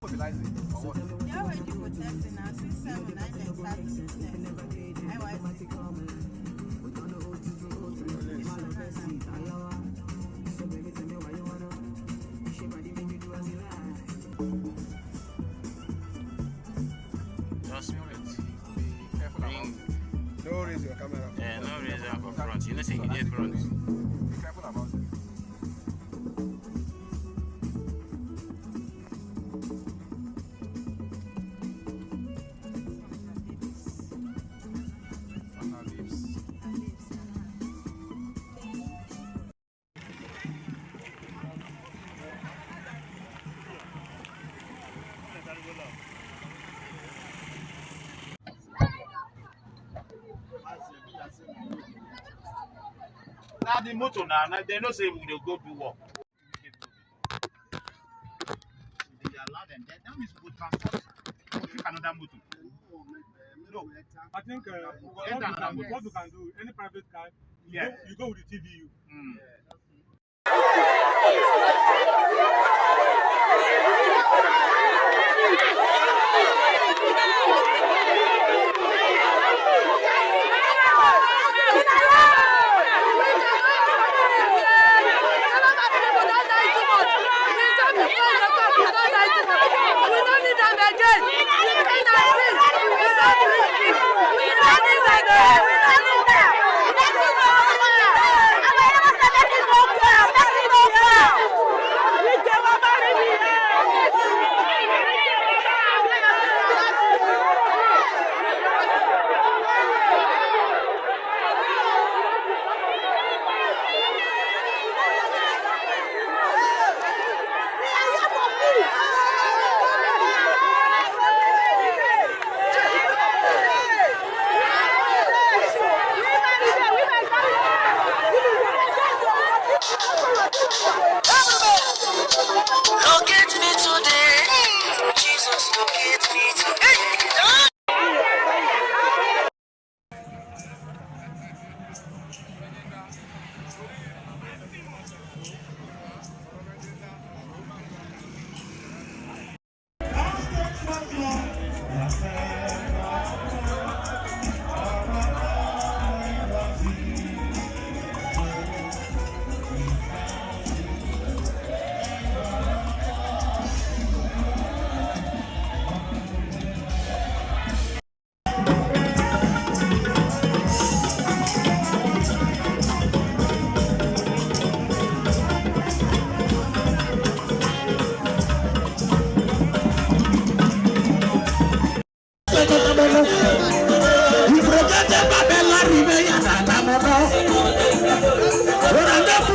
fertilizer or what? Yeah, when you put testing now, 6, 7, 9, and start to Just smell it. Be careful about No raise your camera. yeah, no reason for front. You know, say you did front. Be careful about it. Now the motor now, they don't say we will go do work. They allow them. That means we transport. Pick another motor. No, I think what you can do, any private car, you go with the TVU. Ora anda fu,